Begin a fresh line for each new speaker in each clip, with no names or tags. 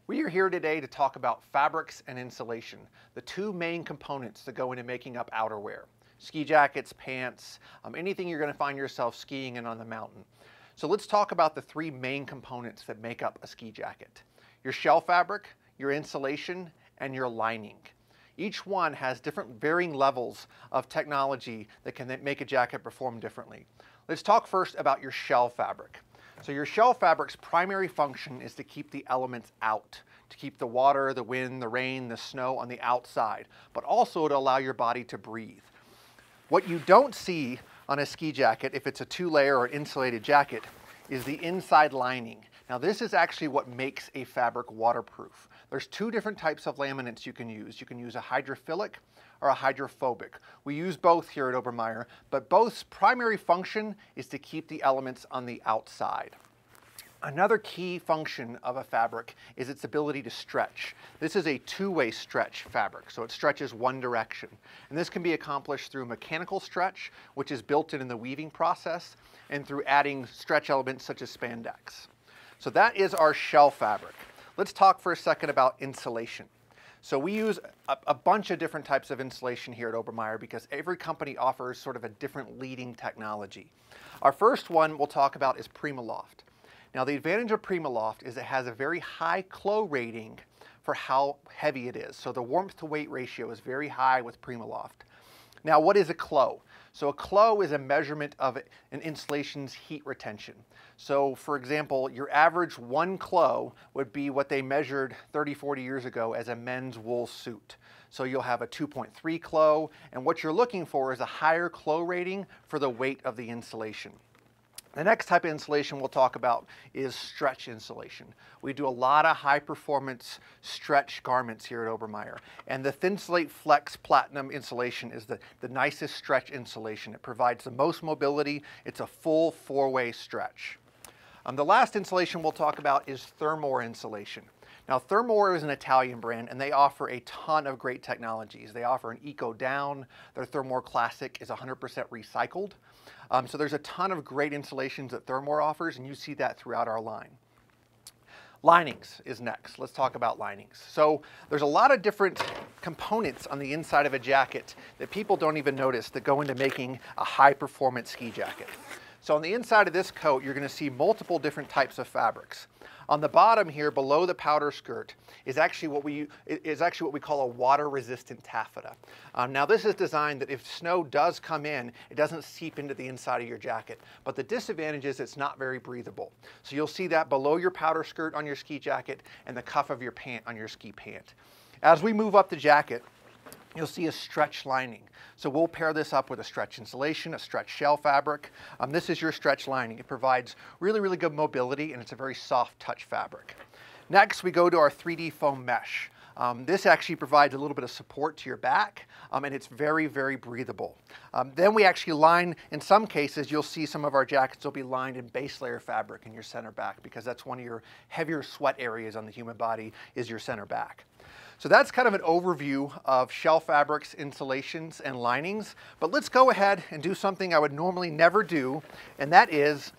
We are here today to talk about fabrics and insulation, the two main components that go into making up outerwear. Ski jackets, pants, anything you're going to find yourself skiing in on the mountain. So let's talk about the three main components that make up a ski jacket. Your shell fabric, your insulation, and your lining. Each one has different varying levels of technology that can make a jacket perform differently. Let's talk first about your shell fabric. So your shell fabric's primary function is to keep the elements out, to keep the water, the wind, the rain, the snow on the outside, but also to allow your body to breathe. What you don't see on a ski jacket, if it's a two-layer or insulated jacket, is the inside lining. Now this is actually what makes a fabric waterproof. There's two different types of laminates you can use. You can use a hydrophilic or a hydrophobic. We use both here at Obermeyer, but both's primary function is to keep the elements on the outside. Another key function of a fabric is its ability to stretch. This is a two-way stretch fabric, so it stretches one direction. And this can be accomplished through mechanical stretch, which is built in the weaving process, and through adding stretch elements such as spandex. So that is our shell fabric. Let's talk for a second about insulation. So we use a bunch of different types of insulation here at Obermeyer because every company offers sort of a different leading technology. Our first one we'll talk about is PrimaLoft. Now the advantage of PrimaLoft is it has a very high clo rating for how heavy it is. So the warmth to weight ratio is very high with PrimaLoft. Now what is a clo? So a clo is a measurement of an insulation's heat retention. So for example, your average 1 clo would be what they measured 30, 40 years ago as a men's wool suit. So you'll have a 2.3 clo, and what you're looking for is a higher clo rating for the weight of the insulation. The next type of insulation we'll talk about is stretch insulation. We do a lot of high-performance stretch garments here at Obermeyer. And the Thinsulate Platinum insulation is the nicest stretch insulation. It provides the most mobility. It's a full 4-way stretch. The last insulation we'll talk about is Thermor insulation. Now Thermor is an Italian brand and they offer a ton of great technologies. They offer an Eco Down. Their Thermor Classic is 100% recycled. So there's a ton of great insulations that Thermor offers, and you see that throughout our line. Linings is next. Let's talk about linings. So there's a lot of different components on the inside of a jacket that people don't even notice that go into making a high-performance ski jacket. So on the inside of this coat, you're going to see multiple different types of fabrics. On the bottom here, below the powder skirt, is actually what we call a water-resistant taffeta. Now this is designed that if snow does come in, it doesn't seep into the inside of your jacket. But the disadvantage is it's not very breathable. So you'll see that below your powder skirt on your ski jacket and the cuff of your pant on your ski pant. As we move up the jacket, you'll see a stretch lining. So we'll pair this up with a stretch insulation, a stretch shell fabric. This is your stretch lining. It provides really, really good mobility, and it's a very soft touch fabric. Next, we go to our 3D foam mesh. This actually provides a little bit of support to your back, and it's very, very breathable. Then we actually line, in some cases, you'll see some of our jackets will be lined in base layer fabric in your center back because that's one of your heavier sweat areas on the human body is your center back. So that's kind of an overview of shell fabrics, insulations, and linings. But let's go ahead and do something I would normally never do, and that is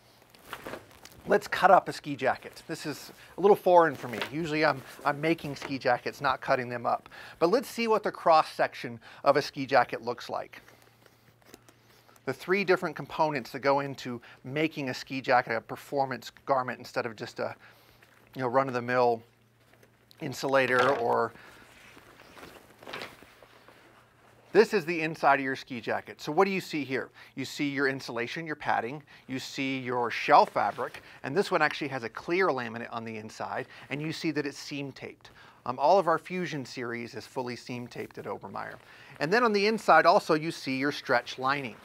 let's cut up a ski jacket. This is a little foreign for me. Usually I'm making ski jackets, not cutting them up. But let's see what the cross section of a ski jacket looks like. The three different components that go into making a ski jacket a performance garment instead of just a run-of-the-mill insulator or this is the inside of your ski jacket. So what do you see here? You see your insulation, your padding, you see your shell fabric, and this one actually has a clear laminate on the inside, and you see that it's seam taped. All of our Fusion series is fully seam taped at Obermeyer. And then on the inside also you see your stretch lining.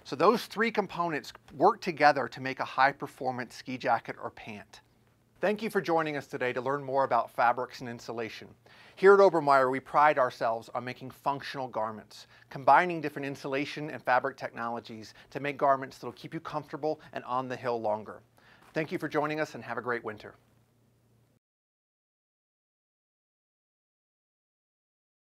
So those three components work together to make a high-performance ski jacket or pant. Thank you for joining us today to learn more about fabrics and insulation. Here at Obermeyer, we pride ourselves on making functional garments, combining different insulation and fabric technologies to make garments that will keep you comfortable and on the hill longer. Thank you for joining us and have a great winter.